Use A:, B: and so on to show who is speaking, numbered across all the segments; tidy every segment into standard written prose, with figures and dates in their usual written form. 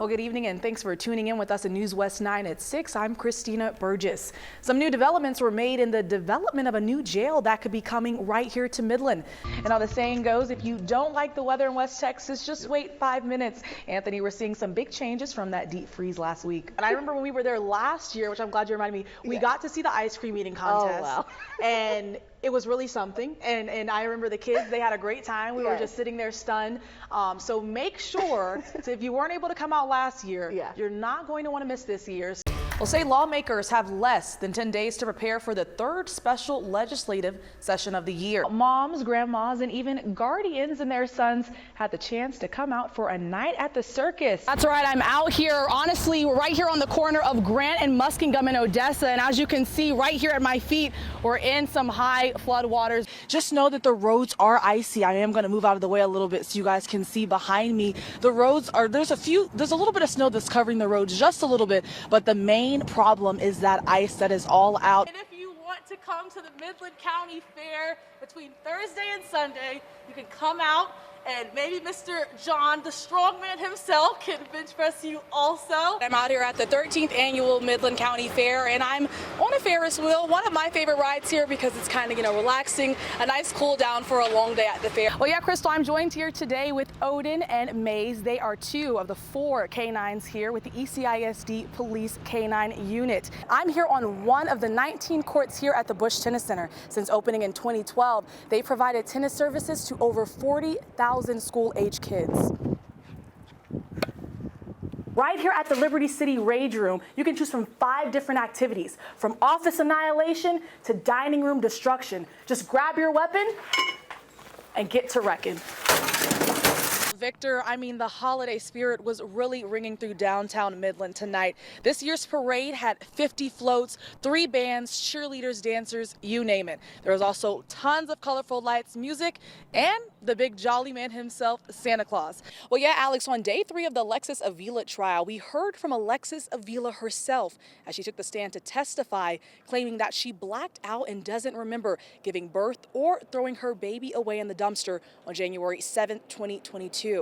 A: Well, good evening and thanks for tuning in with us in News West 9 at 6. I'm Christina Burgess. Some new developments were made in the development of a new jail that could be coming right here to Midland. And how the saying goes, if you don't like the weather in West Texas, just wait 5 minutes. Anthony, we're seeing some big changes from that deep freeze last week. And I remember when we were there last year, which I'm glad you reminded me, we got to see the ice cream eating contest.
B: Oh, wow.
A: And it was really something. And I remember the kids, they had a great time. We were just sitting there stunned. So make sure, so if you weren't able to come out last year, you're not going to want to miss this year's. Well, say lawmakers have less than 10 days to prepare for the third special legislative session of the year. Moms, grandmas, and even guardians and their sons had the chance to come out for a night at the circus. That's right, I'm out here, honestly, we're right here on the corner of Grant and Muskingum in Odessa. And as you can see right here at my feet, we're in some high flood waters. Just know that the roads are icy. I am going to move out of the way a little bit so you guys can see behind me. The roads are, there's a little bit of snow that's covering the roads just a little bit, but the main problem is that ice that is all out. And if you want to come to the Midland County Fair between Thursday and Sunday, you can come out and maybe Mr. John, the strongman himself, can bench press you also. I'm out here at the 13th annual Midland County Fair, and I'm on a Ferris wheel, one of my favorite rides here because it's kind of, relaxing, a nice cool down for a long day at the fair. Well, yeah, Crystal, I'm joined here today with Odin and Maze. They are two of the 4 canines here with the ECISD Police Canine Unit. I'm here on one of the 19 courts here at the Bush Tennis Center. Since opening in 2012, they provided tennis services to over 40,000 school-age kids. Right here at the Liberty City Rage Room, you can choose from 5 different activities, from office annihilation to dining room destruction. Just grab your weapon and get to wrecking. Victor, the holiday spirit was really ringing through downtown Midland tonight. This year's parade had 50 floats, 3 bands, cheerleaders, dancers, you name it. There was also tons of colorful lights, music, and the big jolly man himself, Santa Claus. Well, yeah, Alex, on day 3 of the Alexis Avila trial, we heard from Alexis Avila herself as she took the stand to testify, claiming that she blacked out and doesn't remember giving birth or throwing her baby away in the dumpster on January 7, 2022.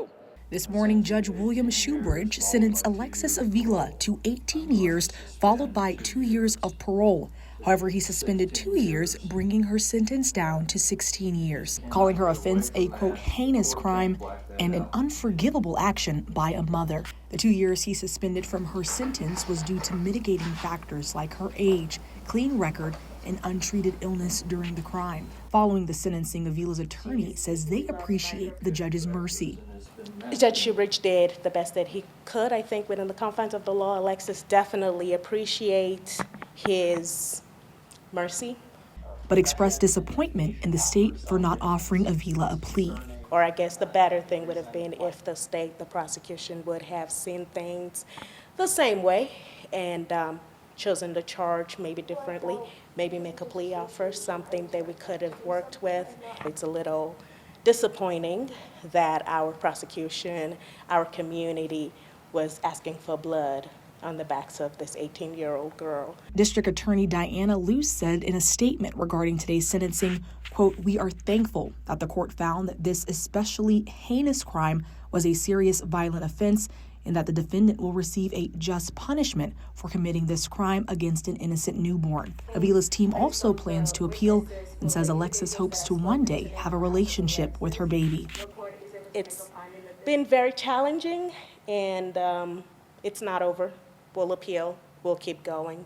A: This morning, Judge William Shoebridge sentenced Alexis Avila to 18 years, followed by 2 years of parole. However, he suspended 2 years, bringing her sentence down to 16 years, calling her offense a, quote, heinous crime and an unforgivable action by a mother. The 2 years he suspended from her sentence was due to mitigating factors like her age, clean record, and untreated illness during the crime. Following the sentencing, Avila's attorney says they appreciate the judge's mercy.
B: Judge Shoebridge did the best that he could. I think within the confines of the law, Alexis definitely appreciates his mercy.
A: But expressed disappointment in the state for not offering Avila a plea.
B: Or I guess the better thing would have been if the state, the prosecution, would have seen things the same way and chosen to charge maybe differently, maybe make a plea offer, something that we could have worked with. It's a little disappointing that our prosecution, our community was asking for blood on the backs of this 18-year-old girl.
A: District Attorney Diana Luce said in a statement regarding today's sentencing, quote, "We are thankful that the court found that this especially heinous crime was a serious violent offense and that the defendant will receive a just punishment for committing this crime against an innocent newborn." Avila's team also plans to appeal and says Alexis hopes to one day have a relationship with her baby.
B: It's been very challenging, and it's not over. We'll appeal. We'll keep going.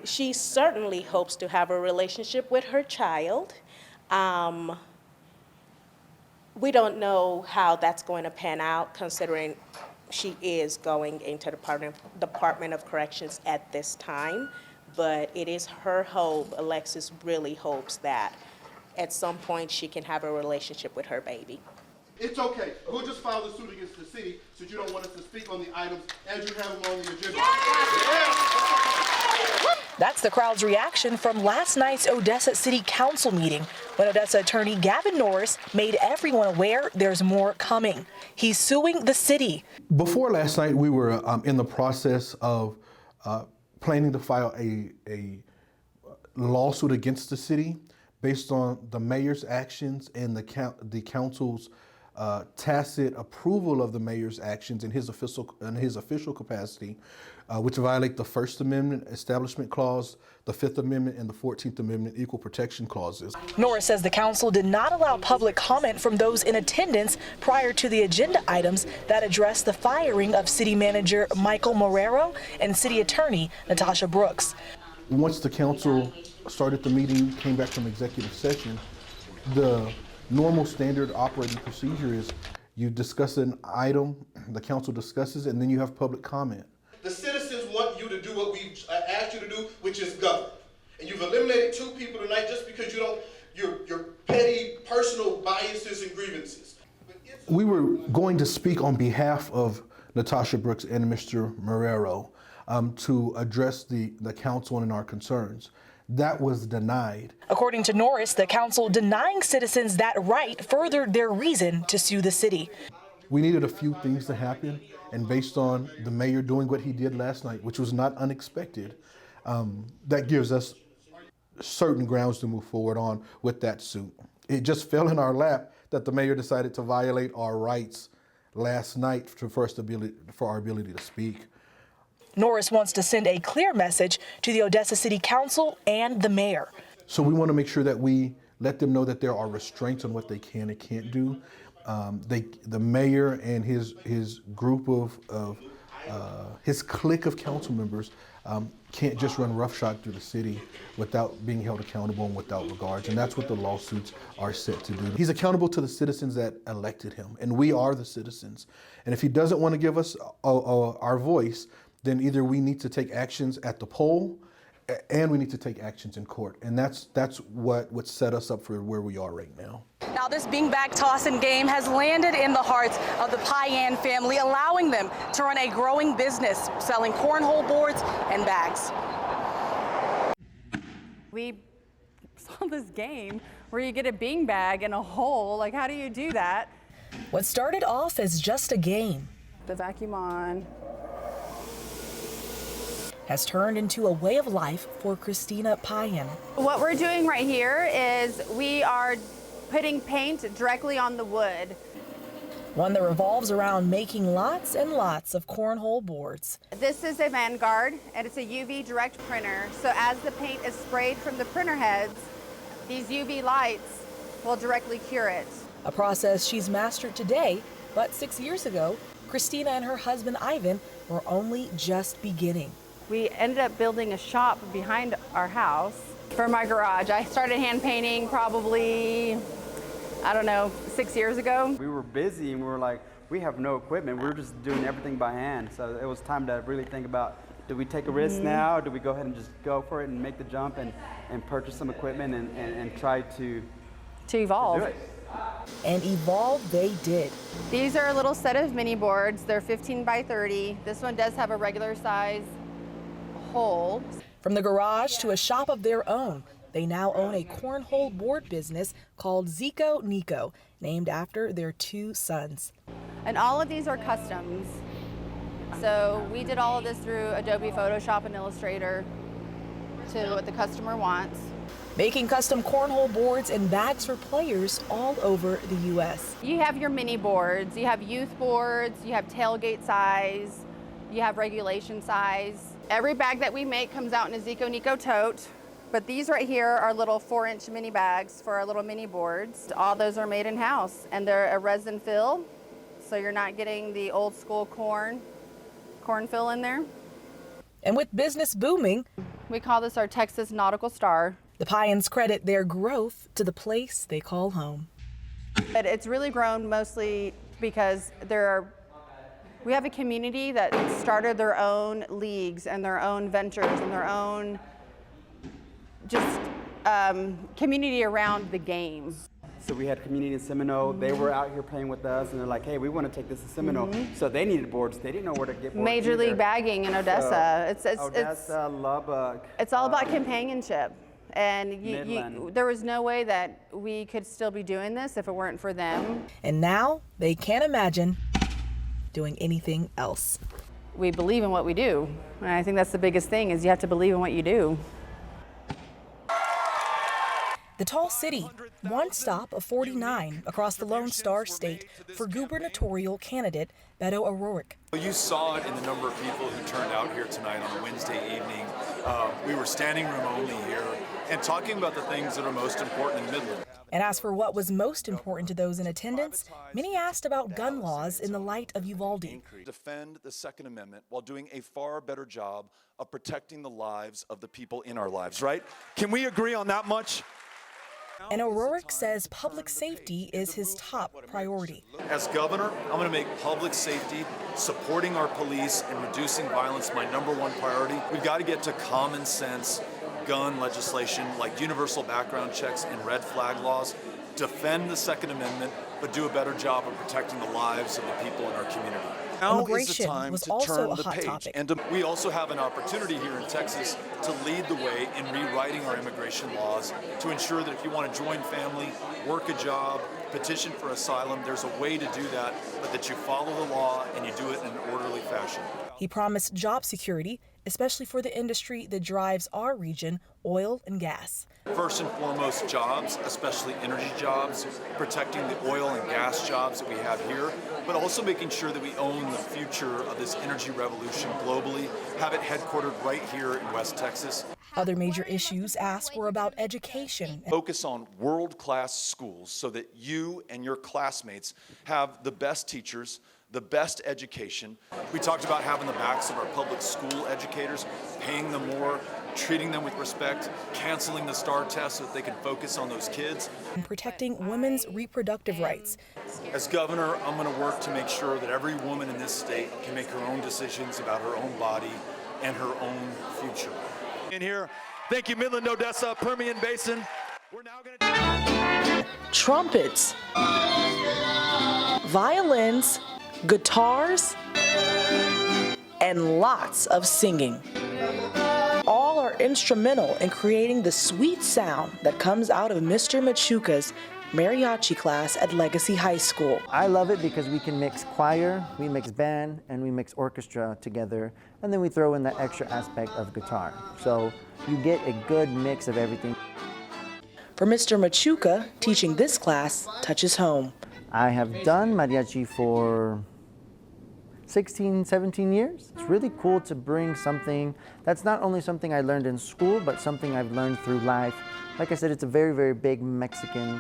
B: She certainly hopes to have a relationship with her child. We don't know how that's going to pan out, considering she is going into the Department of Corrections at this time, but it is her hope, Alexis really hopes, that at some point she can have a relationship with her baby.
C: It's okay. We'll just file the suit against the city since you don't want us to speak on the items as you have them on the agenda.
A: That's the crowd's reaction from last night's Odessa City Council meeting, when Odessa Attorney Gavin Norris made everyone aware there's more coming. He's suing the city.
C: Before last night, we were in the process of planning to file a lawsuit against the city based on the mayor's actions and the council's tacit approval of the mayor's actions in his official capacity, which violate the First Amendment Establishment Clause, the Fifth Amendment, and the 14th Amendment Equal Protection Clauses.
A: Norris says the council did not allow public comment from those in attendance prior to the agenda items that address the firing of City Manager Michael Marrero and City Attorney Natasha Brooks.
C: Once the council started the meeting, came back from executive session, the normal standard operating procedure is you discuss an item, the council discusses, and then you have public comment.
D: The citizens want you to do what we asked you to do, which is govern. And you've eliminated 2 people tonight just because your petty personal biases and grievances.
C: We were going to speak on behalf of Natasha Brooks and Mr. Marrero to address the council and our concerns. That was denied.
A: According to Norris, the council denying citizens that right furthered their reason to sue the city.
C: We needed a few things to happen, and based on the mayor doing what he did last night, which was not unexpected, that gives us certain grounds to move forward on with that suit. It just fell in our lap that the mayor decided to violate our rights last night for our ability to speak.
A: Norris wants to send a clear message to the Odessa City Council and the mayor.
C: So we want to make sure that we let them know that there are restraints on what they can and can't do. The mayor and his group of his clique of council members can't just run roughshod through the city without being held accountable and without regards. And that's what the lawsuits are set to do. He's accountable to the citizens that elected him, and we are the citizens. And if he doesn't want to give us our voice, then either we need to take actions at the poll and we need to take actions in court. And that's what would set us up for where we are right now.
A: Now this beanbag tossing game has landed in the hearts of the Payan family, allowing them to run a growing business selling cornhole boards and bags.
E: We saw this game where you get a beanbag in a hole. Like, how do you do that?
A: What started off as just a game
E: The vacuum on.
A: has turned into a way of life for Christina Payan.
E: What we're doing right here is we are putting paint directly on the wood.
A: One that revolves around making lots and lots of cornhole boards.
E: This is a Vanguard, and it's a UV direct printer. So as the paint is sprayed from the printer heads, these UV lights will directly cure it.
A: A process she's mastered today, but 6 years ago, Christina and her husband Ivan were only just beginning.
E: We ended up building a shop behind our house for my garage. I started hand painting probably, 6 years ago.
F: We were busy and we were like, we have no equipment. We were just doing everything by hand. So it was time to really think about, do we take a risk now? Or do we go ahead and just go for it and make the jump and purchase some equipment and try to
E: evolve.
F: do it?
A: And evolve they did.
E: These are a little set of mini boards. They're 15 by 30. This one does have a regular size hole.
A: From the garage to a shop of their own, they now own a cornhole board business called Zico Nico, named after their 2 sons.
E: And all of these are customs. So we did all of this through Adobe Photoshop and Illustrator to what the customer wants.
A: Making custom cornhole boards and bags for players all over the U.S.
E: You have your mini boards, you have youth boards, you have tailgate size, you have regulation size. Every bag that we make comes out in a Zico Nico tote, but these right here are little 4-inch mini bags for our little mini boards. All those are made in-house, and they're a resin fill, so you're not getting the old school corn fill in there.
A: And with business booming,
E: we call this our Texas Nautical Star.
A: The Payans credit their growth to the place they call home.
E: But it's really grown mostly because we have a community that started their own leagues and their own ventures and their own community around the game.
F: So we had community in Seminole. They were out here playing with us, and they're like, hey, we want to take this to Seminole. So they needed boards. They didn't know where to get boards
E: Major League Bagging in Odessa.
F: So, Odessa, Lubbock.
E: It's all about companionship. And there was no way that we could still be doing this if it weren't for them.
A: And now they can't imagine doing anything else.
E: We believe in what we do. And I think that's the biggest thing, is you have to believe in what you do.
G: The Tall City, one stop of 49 across the Lone Star State for gubernatorial candidate Beto O'Rourke.
H: You saw it in the number of people who turned out here tonight on a Wednesday evening. We were standing room only here and talking about the things that are most important in Midland.
G: And as for what was most important to those in attendance, many asked about gun laws in the light of Uvalde.
H: Defend the Second Amendment while doing a far better job of protecting the lives of the people in our lives, right? Can we agree on that much?
G: And O'Rourke says public safety is his top priority.
H: As governor, I'm going to make public safety, supporting our police, and reducing violence my #1 priority. We've got to get to common sense gun legislation like universal background checks and red flag laws. Defend the Second Amendment, but do a better job of protecting the lives of the people in our community. Now is the time to turn the page. And we also have an opportunity here in Texas to lead the way in rewriting our immigration laws to ensure that if you want to join family, work a job, petition for asylum, there's a way to do that, but that you follow the law and you do it in an orderly fashion.
G: He promised job security, especially for the industry that drives our region, oil and gas.
H: First and foremost, jobs, especially energy jobs, protecting the oil and gas jobs that we have here, but also making sure that we own the future of this energy revolution globally, have it headquartered right here in West Texas.
G: Other major issues asked were about education.
H: Focus on world-class schools so that you and your classmates have the best teachers, the best education. We talked about having the backs of our public school educators, paying them more, treating them with respect, canceling the STAR test so that they can focus on those kids.
G: And protecting women's reproductive rights.
H: As governor, I'm going to work to make sure that every woman in this state can make her own decisions about her own body and her own future. In here, thank you, Midland, Odessa, Permian Basin. We're now going to
G: Trumpets, violins, guitars, and lots of singing. All are instrumental in creating the sweet sound that comes out of Mr. Machuca's mariachi class at Legacy High School.
I: I love it because we can mix choir, we mix band, and we mix orchestra together, and then we throw in that extra aspect of guitar. So you get a good mix of everything.
G: For Mr. Machuca, teaching this class touches home.
I: I have done mariachi for 16, 17 years. It's really cool to bring something that's not only something I learned in school, but something I've learned through life. Like I said, it's a very, very big Mexican,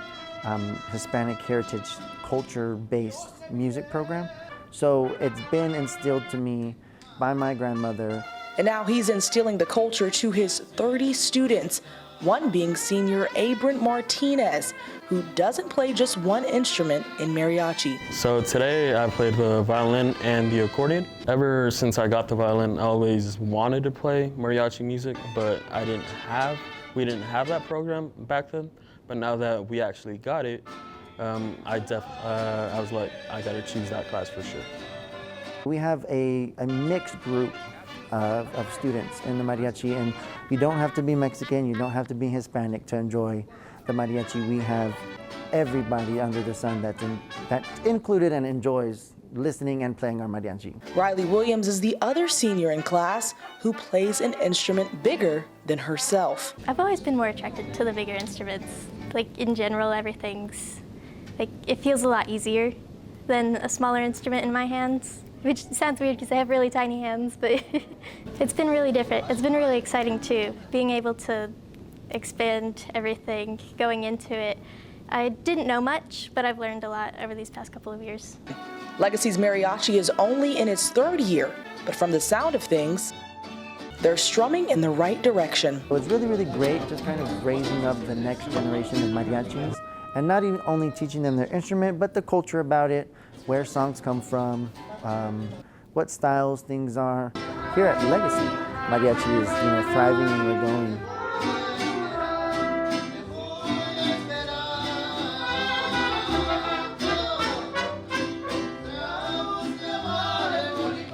I: Hispanic heritage culture-based music program. So it's been instilled to me by my grandmother.
G: And now he's instilling the culture to his 30 students, one being senior Abram Martinez, who doesn't play just one instrument in mariachi.
J: So today I played the violin and the accordion. Ever since I got the violin, I always wanted to play mariachi music, but we didn't have that program back then. But now that we actually got it, I was like, I gotta choose that class for sure.
I: We have a mixed group of students in the mariachi, and you don't have to be Mexican, you don't have to be Hispanic to enjoy the mariachi. We have everybody under the sun that's included and enjoys listening and playing our mariachi.
G: Riley Williams is the other senior in class who plays an instrument bigger than herself.
K: I've always been more attracted to the bigger instruments. Like in general, everything's, like it feels a lot easier than a smaller instrument in my hands. Which sounds weird because I have really tiny hands, but it's been really different. It's been really exciting too, being able to expand everything going into it. I didn't know much, but I've learned a lot over these past couple of years.
G: Legacy's mariachi is only in its 3rd year, but from the sound of things, they're strumming in the right direction.
I: It's really, really great just kind of raising up the next generation of mariachis and not even only teaching them their instrument, but the culture about it, where songs come from, what styles things are. Here at Legacy, mariachi is thriving and we're going